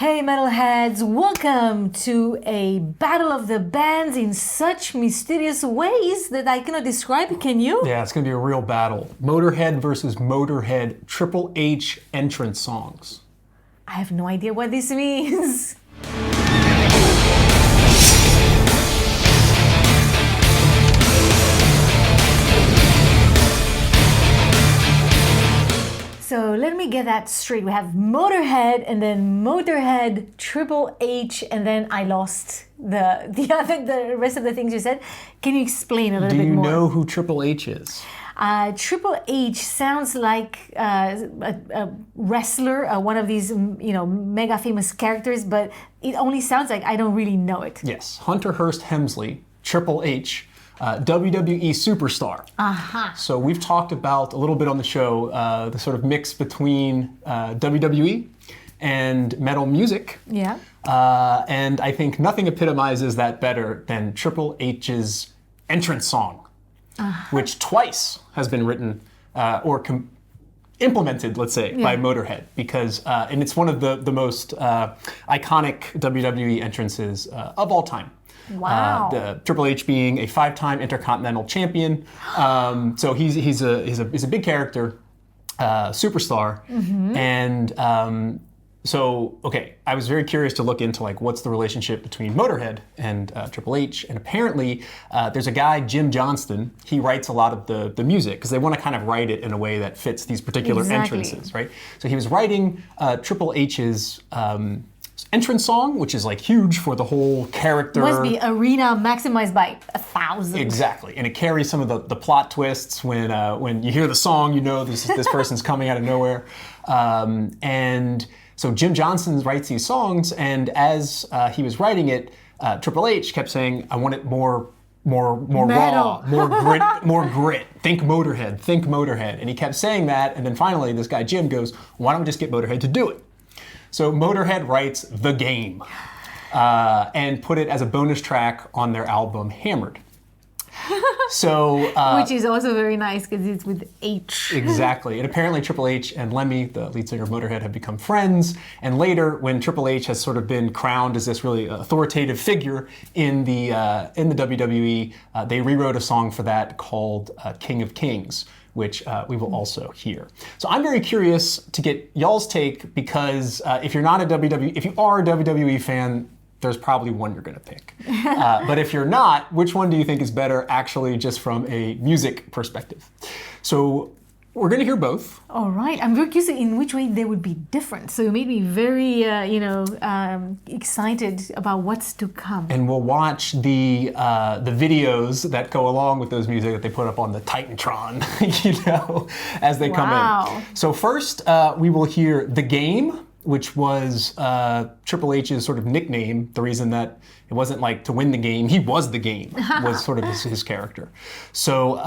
Hey metalheads, welcome to a battle of the bands in such mysterious ways that I cannot describe. Can you? Yeah, it's going to be a real battle. Motörhead versus Motörhead Triple H entrance songs. I have no idea what this means. So let me get that straight. We have Motörhead and then Motörhead Triple H, and then I lost the rest of the things you said. Can you explain a little bit more? Do you know who Triple H is? Triple H sounds like a wrestler, one of these mega famous characters, but it only sounds like I don't really know it. Yes, Hunter Hearst Helmsley, Triple H. WWE superstar. So we've talked about a little bit on the show the sort of mix between WWE and metal music. Yeah. And I think nothing epitomizes that better than Triple H's entrance song, which twice has been written or implemented, let's say, by Motörhead, because and it's one of the most iconic WWE entrances of all time. Wow. Triple H being a 5-time Intercontinental Champion, so he's a big character, superstar, and so I was very curious to look into like what's the relationship between Motörhead and Triple H, and apparently there's a guy, Jim Johnston. He writes a lot of the music because they want to kind of write it in a way that fits these particular entrances, right? So he was writing Triple H's entrance song, which is like huge for the whole character. Must be arena maximized by 1,000. Exactly, and it carries some of the plot twists when you hear the song, you know this person's coming out of nowhere, and so Jim Johnston writes these songs, and as he was writing it, Triple H kept saying, "I want it more raw, more grit. Think Motörhead," and he kept saying that, and then finally this guy Jim goes, "Why don't we just get Motörhead to do it?" So Motörhead writes The Game and put it as a bonus track on their album Hammered. So, which is also very nice because it's with H. Exactly. And apparently Triple H and Lemmy, the lead singer of Motörhead, have become friends. And later, when Triple H has sort of been crowned as this really authoritative figure in the WWE, they rewrote a song for that called King of Kings, which we will also hear. So I'm very curious to get y'all's take, because if you are a WWE fan, there's probably one you're gonna pick. But if you're not, which one do you think is better actually just from a music perspective? So we're gonna hear both. All right, I'm very curious in which way they would be different. So you made me very, excited about what's to come. And we'll watch the videos that go along with those music that they put up on the Titantron, as they come in. So first, we will hear The Game, which was Triple H's sort of nickname. The reason that it wasn't like to win the game, he was the game, was sort of his character. So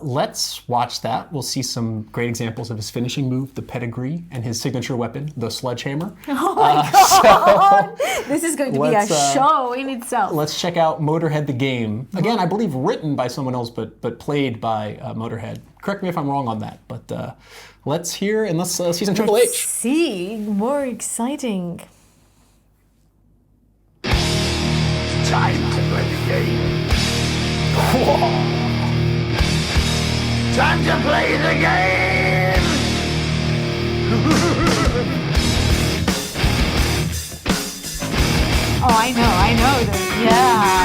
let's watch that. We'll see some great examples of his finishing move, the pedigree, and his signature weapon, the sledgehammer. Oh my God! This is going to be a show in itself. Let's check out Motörhead The Game. Again, I believe written by someone else, but played by Motörhead. Correct me if I'm wrong on that, but let's hear and let's see some Triple H. Let's see, more exciting. Time to play the game. Whoa. Time to play the game. Oh, I know this. Yeah.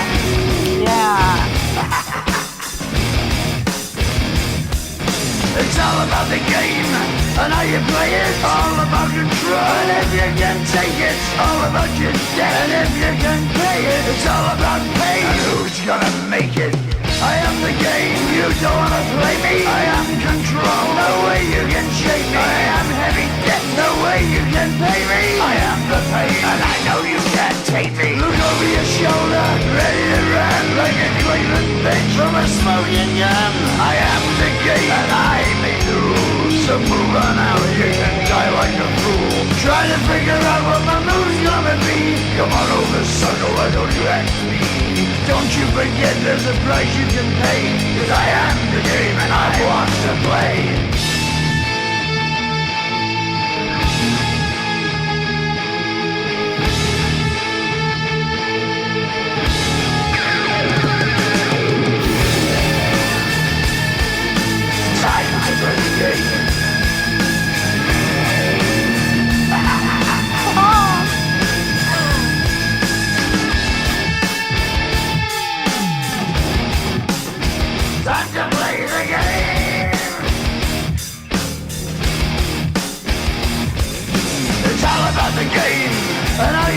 It's all about the game and how you play it. All about control, and if you can take it, it's all about your debt. And if you can pay it, it's all about pain. And who's gonna make it? I am the game. You don't wanna play me. I am control. No way you can shake me. I am heavy debt. No way you can pay me. I am the pain, and I know you can't take me. Look over your shoulder, ready to run like a Cleveland bench from a smoking gun. I am the game, and I may lose. So move on out, you can die like a fool. Try to figure out what my move's gonna be. Come on over, sucker, why don't you ask me? Don't you forget there's a price you can pay. Cause I am the game and I want to play.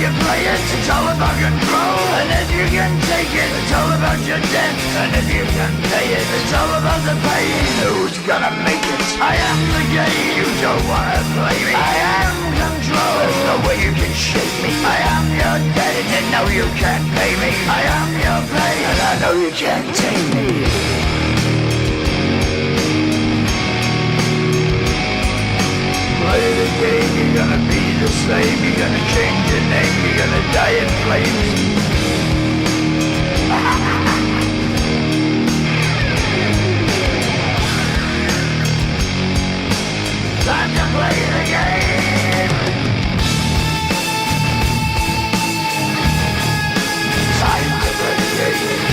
you play it, it's all about control. And if you can take it, it's all about your debt. And if you can pay it, it's all about the pain. Who's gonna make it? I am the game. You don't wanna play me. I am control. There's no way you can shake me. I am your debt, and no you can't pay me. I am your pain, and I know you can't tame me. Play the game, you're gonna be the same. You're gonna change your name, you're gonna die in flames. Time to play the game. Time to play the game.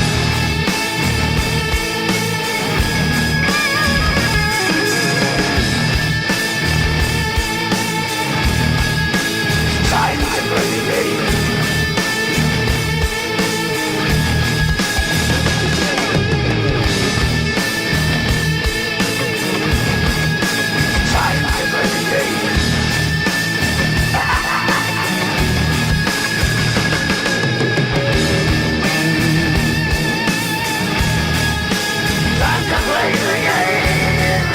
Time to play the game. Time to play the game. Time to play the game.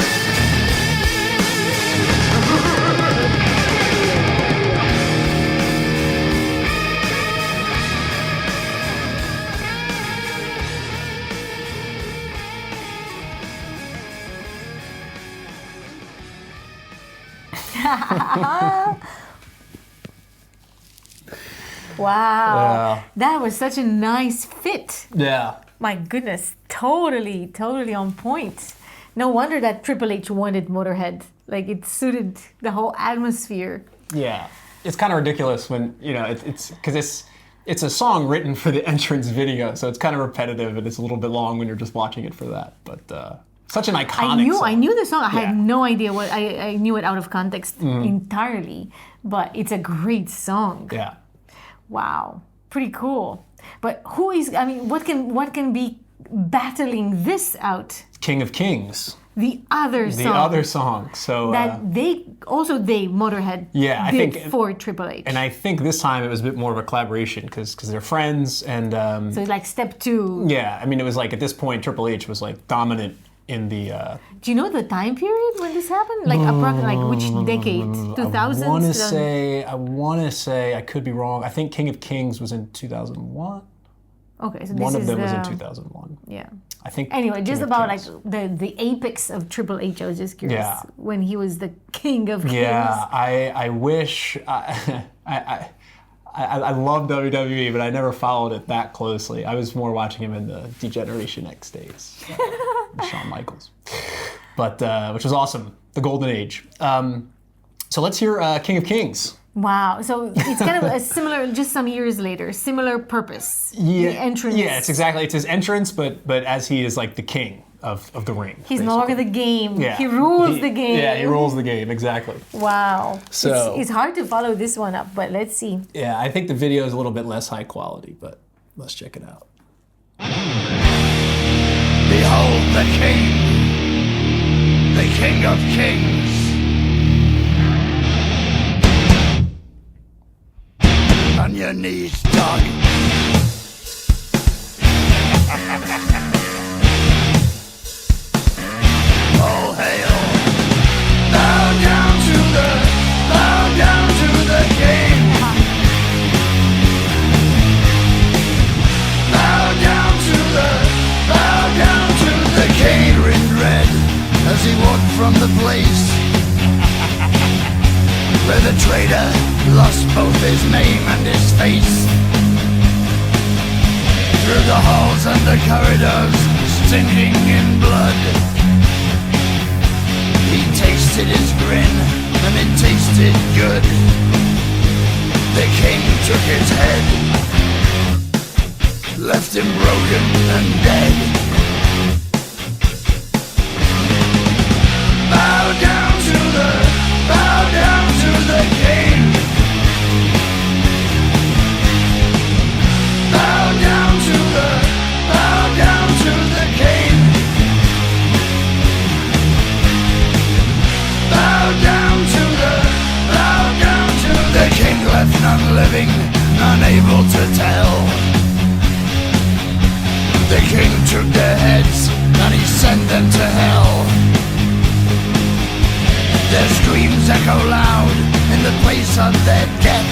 Wow. That was such a nice fit. Yeah. My goodness, totally on point. No wonder that Triple H wanted Motörhead. Like, it suited the whole atmosphere. Yeah. It's kind of ridiculous when, it's because it's a song written for the entrance video, so it's kind of repetitive and it's a little bit long when you're just watching it for that. But such an iconic song. I knew the song. I Yeah. had no idea what I knew it out of context entirely, but it's a great song. Yeah. Wow, pretty cool. But what can be battling this out? King of Kings. The other The song. other song. So That Motörhead Yeah, I did think- for Triple H. and I think this time it was a bit more of a collaboration because they're friends and So it's like step 2. yeah, I mean it was like at this point Triple H was like dominant in the Do you know the time period when this happened? Like approximately which decade? 2000s? I want to say I could be wrong. I think King of Kings was in 2001. Okay, so this One of is them was the, in 2001. Yeah. I think. Anyway, King just of about Kings. like the apex of Triple H. I was just curious Yeah. when he was the king of kings. Yeah, I wish I love WWE, but I never followed it that closely. I was more watching him in the Degeneration X days, with Shawn Michaels, but which was awesome, the golden age. So let's hear King of Kings. Wow. So it's kind of a similar, just some years later, similar purpose. Yeah, The entrance. Yeah, it's his entrance, but as he is like the king of the ring. He's no longer the game. Yeah. He rules the game. Yeah, he rules the game, exactly. Wow. So- it's hard to follow this one up, but let's see. Yeah, I think the video is a little bit less high quality, but let's check it out. Behold the King of Kings. On your knees, dog. All hail. Bow down to the King. Bow down to the King in red as he walked from the place where the traitor lost both his name and his face. Through the halls and the corridors, stinking in blood, he tasted his grin, and it tasted good. The king took his head, left him broken and dead. Bow down to the king. Bow down to the king. Bow down to the king, left none living echo loud in the place of their death.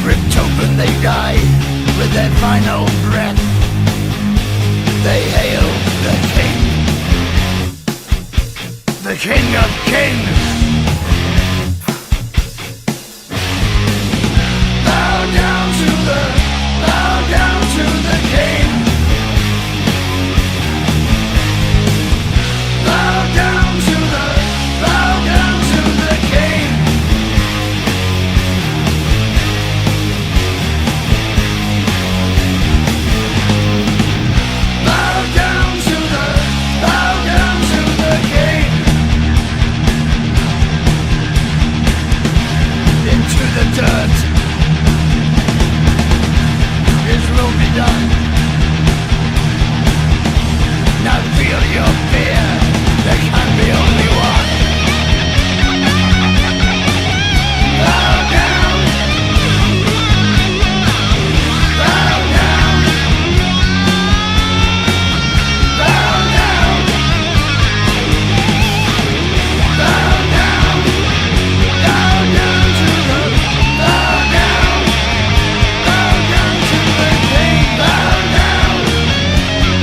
Ripped open they die with their final breath. They hail the King of Kings. Bow down to the King. Bow down to the King. Bow down to the King. Into the dirt. His will be done. Now feel your fear. There can be only one. Bow down. Bow down. Bow down. Bow down. Bow down to the. Bow down. Bow down to the King. Bow down.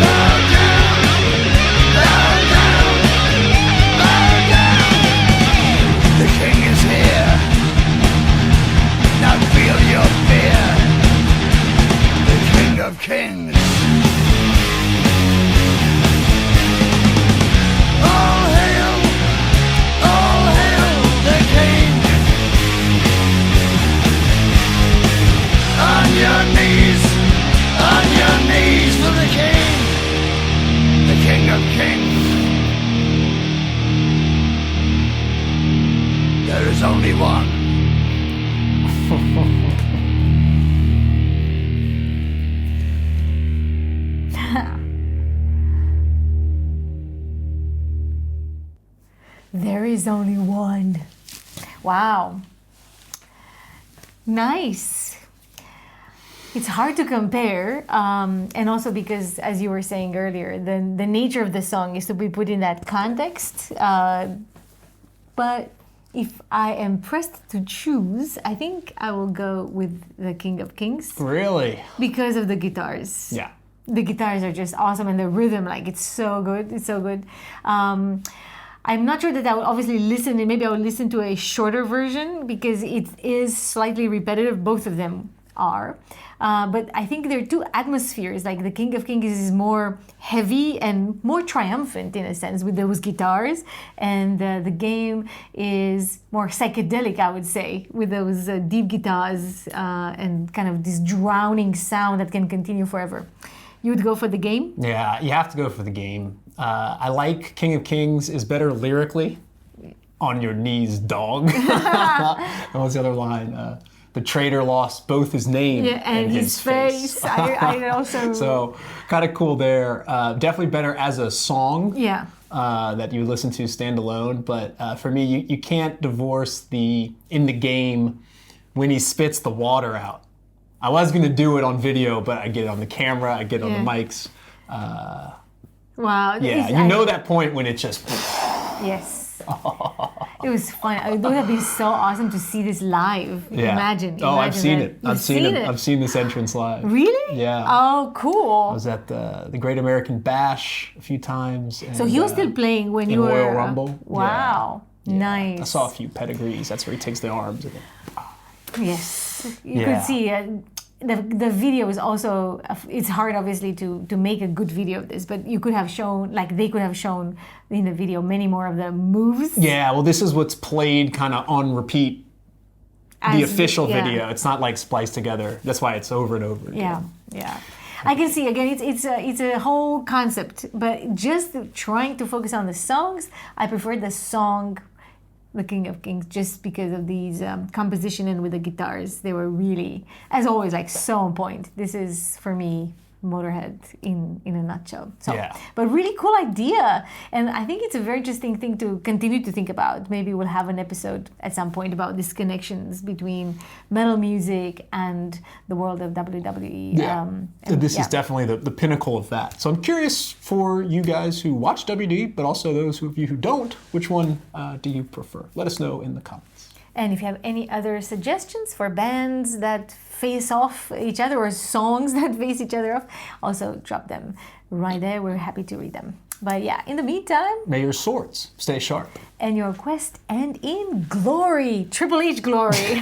Bow down. Bow down. Bow down. The King is here. Now feel your fear. The King of Kings. All hail the King. On your knees for the King. The King of Kings. There is only one. There is only one. Wow. Nice. It's hard to compare, and also because, as you were saying earlier, the nature of the song is to be put in that context. But if I am pressed to choose, I think I will go with the King of Kings Really? because of the guitars. Yeah. The guitars are just awesome, and the rhythm, like, it's so good. It's so good. I'm not sure that I would obviously listen, and maybe I would listen to a shorter version because it is slightly repetitive. Both of them are. But I think there are two atmospheres. Like the King of Kings is more heavy and more triumphant in a sense with those guitars, and the game is more psychedelic, I would say, with those deep guitars and kind of this drowning sound that can continue forever. You would go for the game? Yeah, you have to go for the game. I like King of Kings is better lyrically. On your knees, dog. What was the other line? The traitor lost both his name and his face. I also... So, kind of cool there. Definitely better as a song that you listen to stand alone. But for me, you can't divorce in the game when he spits the water out. I was going to do it on video, but I get it on the camera, I get it on the mics. Wow. Yeah, you know that point when it just... Yes. It was fun. It would have been so awesome to see this live. Yeah. Imagine. I've seen it. I've seen it. I've seen this entrance live. Really? Yeah. Oh, cool. I was at the Great American Bash a few times. And, so he was still playing when you were... Royal Rumble. Wow. Yeah. Nice. I saw a few pedigrees. That's where he takes the arms. And Yes. You could see... The video is also, it's hard obviously to make a good video of this, but you could have shown, like they could have shown in the video many more of the moves. Yeah, well this is what's played kind of on repeat, the official video. It's not like spliced together. That's why it's over and over again. Yeah. I can see, again, it's a whole concept, but just trying to focus on the songs, I prefer the song The King of Kings just because of these composition and with the guitars. They were really, as always, like so on point. This is, for me, Motörhead in a nutshell. So, Yeah. but really cool idea, and I think it's a very interesting thing to continue to think about. Maybe we'll have an episode at some point about these connections between metal music and the world of WWE. Yeah. This is definitely the pinnacle of that. So I'm curious for you guys who watch WD, but also those of you who don't, which one do you prefer? Let us know in the comments. And if you have any other suggestions for bands that face off each other or songs that face each other off, also drop them right there. We're happy to read them. But yeah, in the meantime, may your swords stay sharp. And your quest end in glory, Triple H glory.